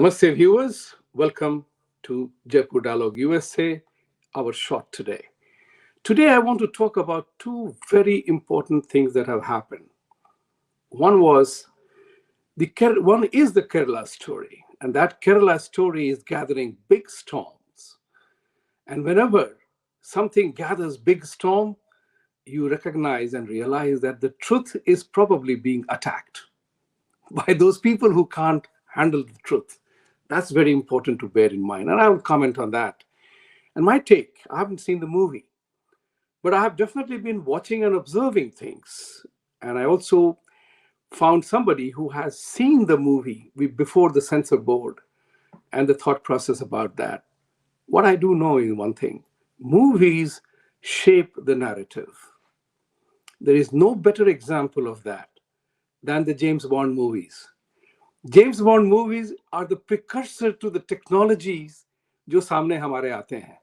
Namaste, viewers. Welcome to Jaipur Dialogue USA, our shot today. Today, I want to talk about two very important things that have happened. One is the Kerala story, and that Kerala story is gathering big storms. And whenever something gathers big storm, you recognize and realize that the truth is probably being attacked by those people who can't handle the truth. That's very important to bear in mind. And I will comment on that. And my take, I haven't seen the movie, but I have definitely been watching and observing things. And I also found somebody who has seen the movie before the censor board and the thought process about that. What I do know is one thing: movies shape the narrative. There is no better example of that than the James Bond movies. James Bond movies are the precursor to the technologies जो सामने हमारे आते हैं.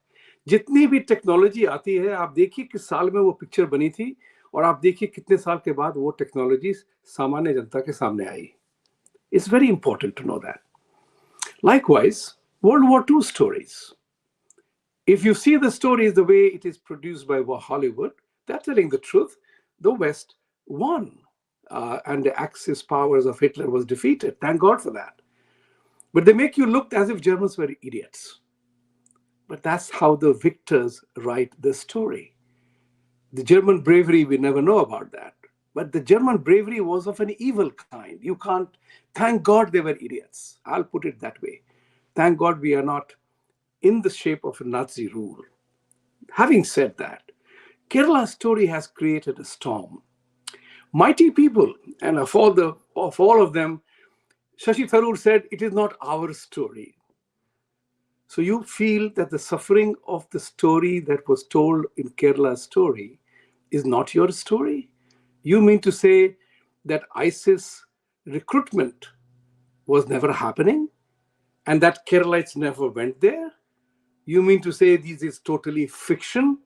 जितनी भी technology आती है, आप देखिए किस साल में वो पिक्चर बनी थी और आप देखिए कितने साल के बाद वो टेक्नोलॉजी सामान्य जनता के सामने आई. It's very important to know that. Likewise, World War II stories. If you see the stories the way it is produced by Hollywood, they're telling the truth. The West won. And the Axis powers of Hitler was defeated. Thank God for that. But they make you look as if Germans were idiots. But that's how the victors write the story. The German bravery, we never know about that. But the German bravery was of an evil kind. You can't, thank God they were idiots. I'll put it that way. Thank God we are not in the shape of a Nazi rule. Having said that, Kerala's story has created a storm. Mighty people, and of all of them, Shashi Tharoor said, it is not our story. So you feel that the suffering of the story that was told in Kerala's story is not your story? You mean to say that ISIS recruitment was never happening and that Keralites never went there? You mean to say this is totally fiction?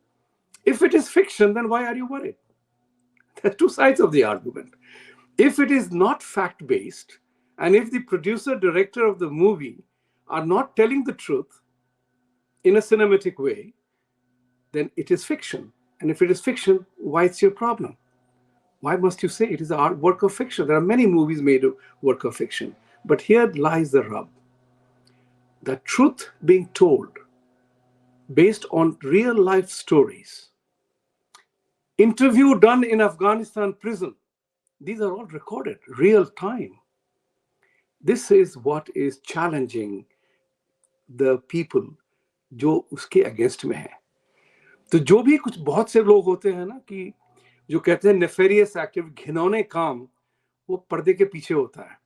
If it is fiction, then why are you worried? There are two sides of the argument. If it is not fact-based, and if the producer, director of the movie are not telling the truth in a cinematic way, then it is fiction. And if it is fiction, why it's your problem? Why must you say it is a work of fiction? There are many movies made of work of fiction. But here lies the rub. The truth being told based on real life stories. Interview done in Afghanistan prison. These are all recorded, real time. This is what is challenging the people जो उसके against में है. तो जो भी कुछ बहुत से लोग होते हैं ना कि जो कहते हैं नेफेरियस एक्टिव, घिनौने काम, वो पर्दे के पीछे होता है.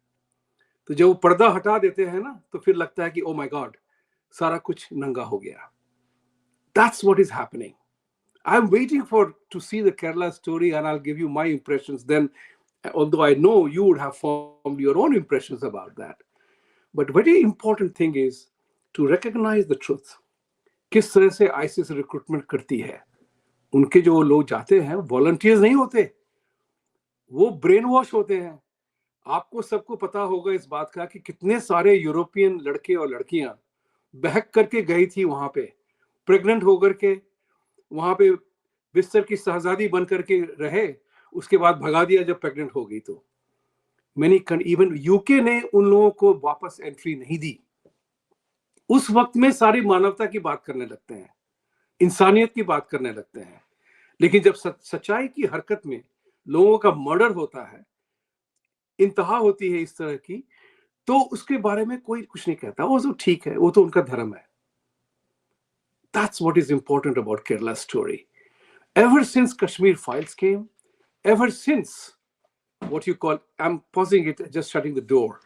तो जब वो पर्दा हटा देते हैं ना तो फिर लगता है कि ओ माय गॉड, सारा कुछ नंगा हो गया. That's what is happening. I'm waiting to see the Kerala story, and I'll give you my impressions then, although I know you would have formed your own impressions about that. But very important thing is to recognize the truth. किस तरह से ISIS recruitment करती है. उनके जो लोग जाते हैं volunteers नहीं होते, वो brain wash होते हैं. आपको सबको पता होगा इस बात का कि कितने सारे यूरोपियन लड़के और लड़कियां बहक करके गई थी वहां पे, प्रेग्नेंट होकर के वहां पे बिस्तर की शहजादी बन करके रहे, उसके बाद भगा दिया जब प्रेग्नेंट हो गई. तो मैनी इवन यूके ने उन लोगों को वापस एंट्री नहीं दी. उस वक्त में सारी मानवता की बात करने लगते हैं, इंसानियत की बात करने लगते हैं. लेकिन जब सच्चाई की हरकत में लोगों का मर्डर होता है, इंतहा होती है इस तरह की, तो उसके बारे में कोई कुछ नहीं कहता. वो तो ठीक है, वो तो उनका धर्म है. That's what is important about Kerala's story. Ever since Kashmir files came, ever since what you call, I'm pausing it, just shutting the door.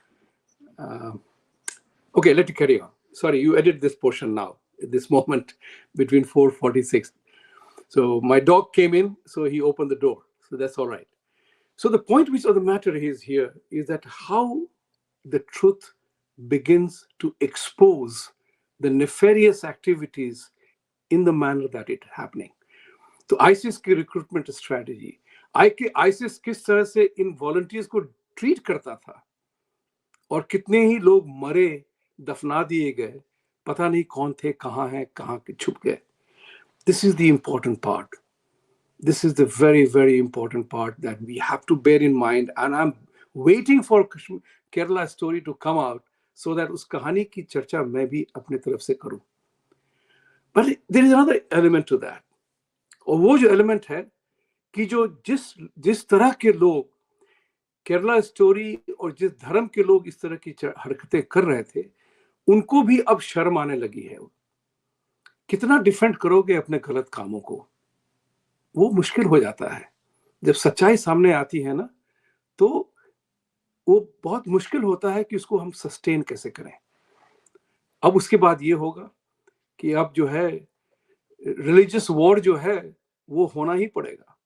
Okay, let me carry on. Sorry, you edit this portion now, at this moment between 4:46. So my dog came in, so he opened the door. So that's all right. So the point which of the matter is here is that how the truth begins to expose the nefarious activities in the manner that it is happening. तो ISIS की recruitment strategy, ISIS किस तरह से इन volunteers को treat करता था और कितने ही लोग मरे दफना दिए गए, पता नहीं कौन थे, कहाँ हैं, कहाँ छुप गए. This is the important part. This is the very, very important part that we have to bear in mind. And I'm waiting for Kerala story to come out so that उस कहानी की चर्चा मैं भी अपने तरफ से करूं. But there is another element to that. और वो जो element है कि जो जिस तरह के लोग केरला स्टोरी और जिस धर्म के लोग इस तरह की हरकतें कर रहे थे, उनको भी अब शर्म आने लगी है. कितना डिफेंड करोगे अपने गलत कामों को, वो मुश्किल हो जाता है. जब सच्चाई सामने आती है ना, तो वो बहुत मुश्किल होता है कि उसको हम सस्टेन कैसे करें. अब उसके बाद ये होगा कि अब जो है रिलीजियस वॉर जो है वो होना ही पड़ेगा,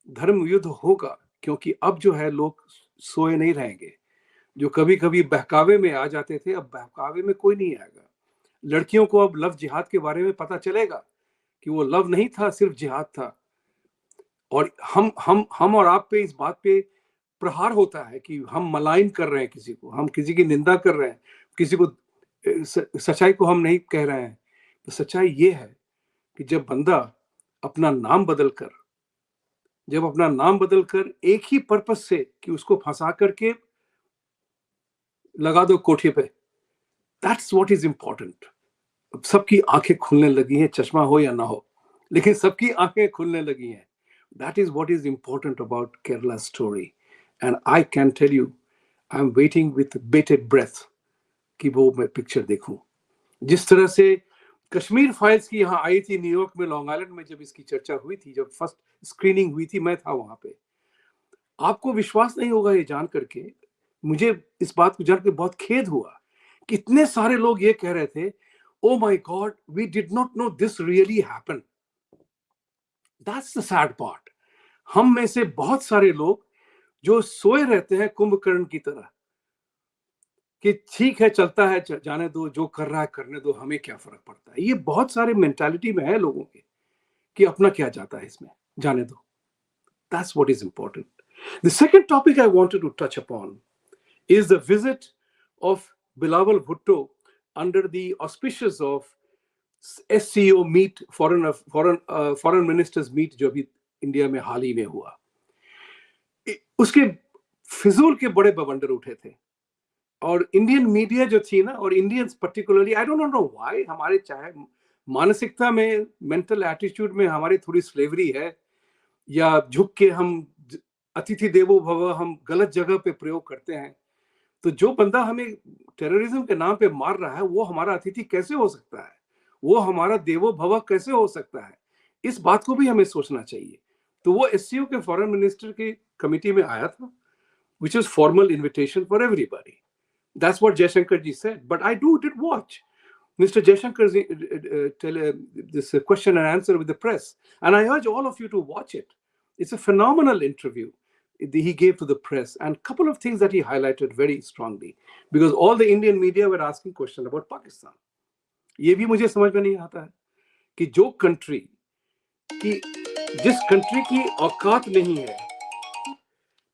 धर्म युद्ध होगा, क्योंकि अब जो है लोग सोए नहीं रहेंगे. जो कभी कभी बहकावे में आ जाते थे, अब बहकावे में कोई नहीं आएगा. लड़कियों को अब लव जिहाद के बारे में पता चलेगा कि वो लव नहीं था, सिर्फ जिहाद था. और हम और आप पे इस बात पे प्रहार होता है कि हम मलाइन कर रहे हैं किसी को, हम किसी की निंदा कर रहे हैं, किसी को सच्चाई को हम नहीं कह रहे हैं. तो सच्चाई ये है कि जब बंदा अपना नाम बदलकर एक ही पर्पस से कि उसको फंसा करके लगा दो कोठे पे, दैट्स व्हाट इज इंपॉर्टेंट. सबकी आंखें खुलने लगी हैं, चश्मा हो या ना हो, लेकिन सबकी आंखें खुलने लगी हैं. That is what is important about Kerala's story. And I can tell you, I'm waiting with bated breath कि वो मैं पिक्चर देखूं. जिस तरह से कश्मीर फाइल्स की यहाँ आई थी न्यूयॉर्क में, लॉन्ग आइलैंड में, जब इसकी चर्चा हुई थी, जब फर्स्ट स्क्रीनिंग हुई थी, मैं था वहां पे. आपको विश्वास नहीं होगा ये जान करके, मुझे इस बात को जान के बहुत खेद हुआ कि इतने सारे लोग ये कह रहे थे, oh my God, we did not know this really happened. That's the sad part. हम में से बहुत सारे लोग जो सोए रहते हैं कुंभकर्ण की तरह कि ठीक है, चलता है, जाने दो, जो कर रहा है करने दो, हमें क्या फर्क पड़ता है. ये बहुत सारे मेंटालिटी में है लोगों के कि अपना क्या जाता है इसमें, जाने दो. That's what is important. The second topic I wanted to touch upon is the visit of Bilawal Bhutto under the auspices of SCO meet, foreign ministers meet, जो अभी इंडिया में हाल ही में हुआ. उसके फिजूल के बड़े बवंडर उठे थे. और इंडियन मीडिया जो थी ना, और Indians particularly, I don't know why, हमारे चाहे मानसिकता में, मेंटल एटीट्यूड में हमारी थोड़ी स्लेवरी है, या झुक के हम अतिथि देवो भव हम गलत जगह पे प्रयोग करते हैं. तो जो बंदा हमें टेररिज्म के नाम पे मार रहा है, वो हमारा अतिथि कैसे हो सकता है, वो हमारा देवो भव कैसे हो सकता है, इस बात को भी हमें सोचना चाहिए. तो वो एससीओ के फॉरेन मिनिस्टर की कमिटी में आया था, which is formal invitation for everybody. That's what Jaishankar ji said. But I did watch Mr. Jaishankar's this question and answer with the press, and I urge all of you to watch it. It's a phenomenal interview he gave to the press, and a couple of things that he highlighted very strongly, because all the Indian media were asking questions about Pakistan. ये भी मुझे समझ में नहीं आता है कि जो कंट्री की, जिस कंट्री की औकात नहीं है,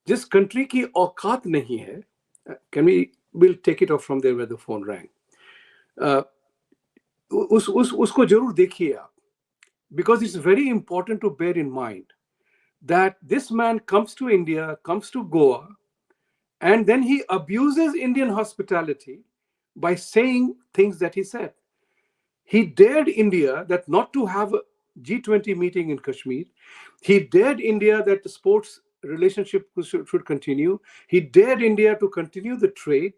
जिस कंट्री की औकात नहीं है, can we'll take it off from there where the phone rang. उसको जरूर देखिए आप, because it's very important to bear in mind that this man comes to India, comes to Goa, and then he abuses Indian hospitality by saying things that he said. He dared India that not to have a G20 meeting in Kashmir. He dared India that the sports relationship should continue. He dared India to continue the trade.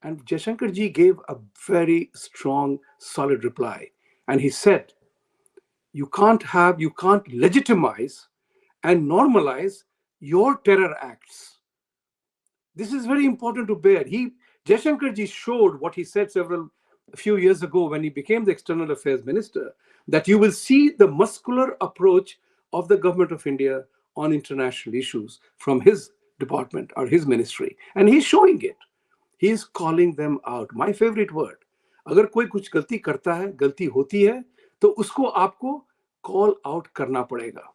And Jaishankar ji gave a very strong, solid reply. And he said, you can't legitimize and normalize your terror acts. This is very important to bear. Jaishankar ji showed what he said a few years ago when he became the External Affairs Minister, that you will see the muscular approach of the government of India on international issues from his department or his ministry. And he's showing it. He is calling them out. My favorite word. अगर कोई कुछ गलती करता है, गलती होती है, तो उसको आपको कॉल आउट करना पड़ेगा.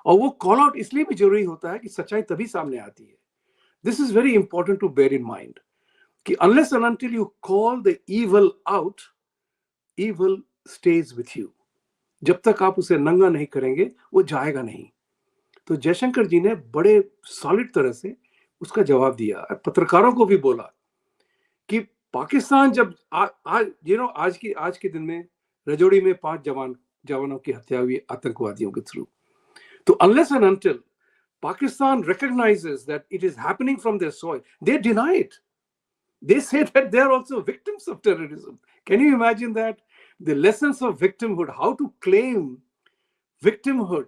और वो कॉल आउट इसलिए भी जरूरी होता है कि सच्चाई तभी सामने आती है. This is very important to bear in mind. unless and until you call the evil out, evil stays with you. जब तक आप उसे नंगा नहीं करेंगे वो जाएगा नहीं. तो जयशंकर जी ने बड़े सॉलिड तरह से उसका जवाब दिया. पत्रकारों को भी बोला कि पाकिस्तान जब आज के दिन में रजौड़ी में 5 जवानों की हत्या हुई आतंकवादियों के थ्रू. तो unless and until Pakistan recognizes that it is happening from their soil, they deny it. They say that they are also victims of terrorism. Can you imagine that? The lessons of victimhood, how to claim victimhood,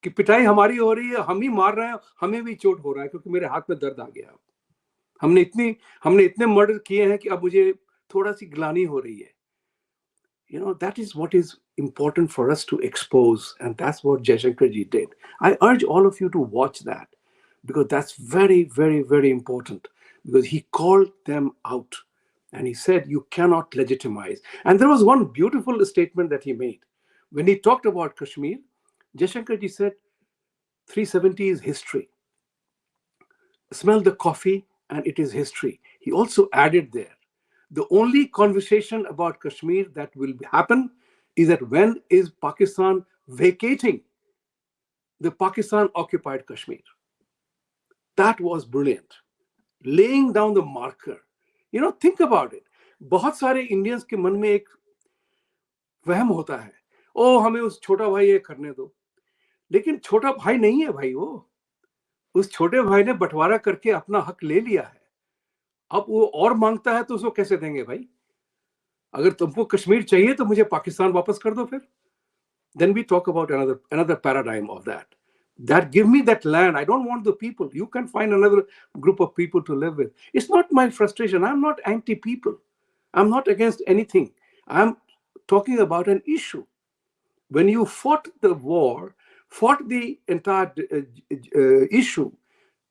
कि पिटाई हमारी हो रही है, हम ही मार रहे हैं, हमें भी चोट हो रहा है क्योंकि मेरे हाथ में दर्द आ गया. हमने इतने मर्डर किए हैं कि अब मुझे थोड़ा सी ग्लानी हो रही है. That is what is important for us to expose, and that's what Jaishankar ji did. I urge all of you to watch that, because that's very, very, very important, because he called them out and he said, you cannot legitimize. And there was one beautiful statement that he made. When he talked about Kashmir, Jaishankar ji said, 370 is history. Smell the coffee and it is history. He also added there, the only conversation about Kashmir that will happen is that when is Pakistan vacating the Pakistan occupied Kashmir. That was brilliant. Laying down the marker. Think about it. बहुत सारे Indians के मन में एक वहम होता है, ओ हमें उस छोटा भाई ये करने दो. लेकिन छोटा भाई नहीं है भाई वो. उस छोटे भाई ने बंटवारा करके अपना हक ले लिया है. अब वो और मांगता है तो उसको कैसे देंगे भाई? अगर तुमको कश्मीर चाहिए तो मुझे पाकिस्तान वापस कर दो फिर. Then we talk about another paradigm of that. That give me that land. I don't want the people. You can find another group of people to live with. It's not my frustration. I'm not anti-people. I'm not against anything. I'm talking about an issue. When you fought the war, fought the entire issue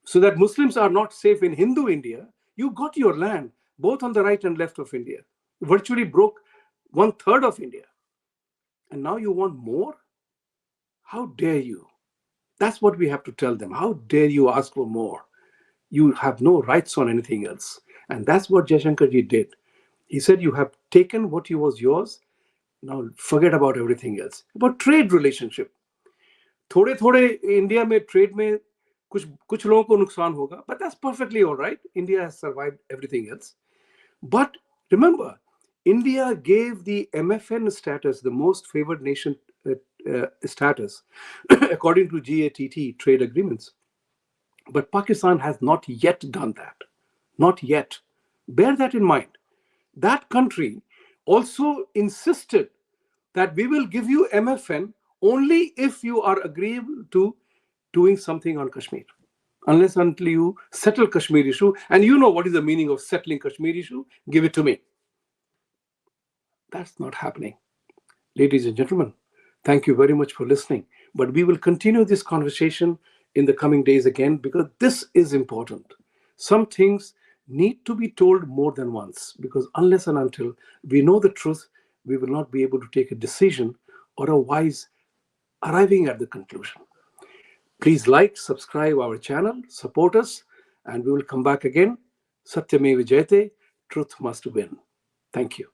so that Muslims are not safe in Hindu India, you got your land, both on the right and left of India. Virtually broke 1/3 of India. And now you want more? How dare you? That's what we have to tell them. How dare you ask for more? You have no rights on anything else. And that's what Jaishankar ji did. He said, you have taken what was yours. Now forget about everything else. About trade relationship. थोड़े India में trade में कुछ लोगों को नुकसान होगा, but that's perfectly all right. India has survived everything else. But remember, India gave the MFN status, the most favored nation status, according to GATT trade agreements. But Pakistan has not yet done that. Not yet. Bear that in mind. That country also insisted that we will give you MFN only if you are agreeable to doing something on Kashmir. Unless until you settle Kashmir issue, and you know what is the meaning of settling Kashmir issue, give it to me. That's not happening. Ladies and gentlemen, thank you very much for listening. But we will continue this conversation in the coming days again, because this is important. Some things need to be told more than once, because unless and until we know the truth, we will not be able to take a decision or a wise arriving at the conclusion. Please like, subscribe our channel, support us, and we will come back again. Satyameva Jayate, truth must win. Thank you.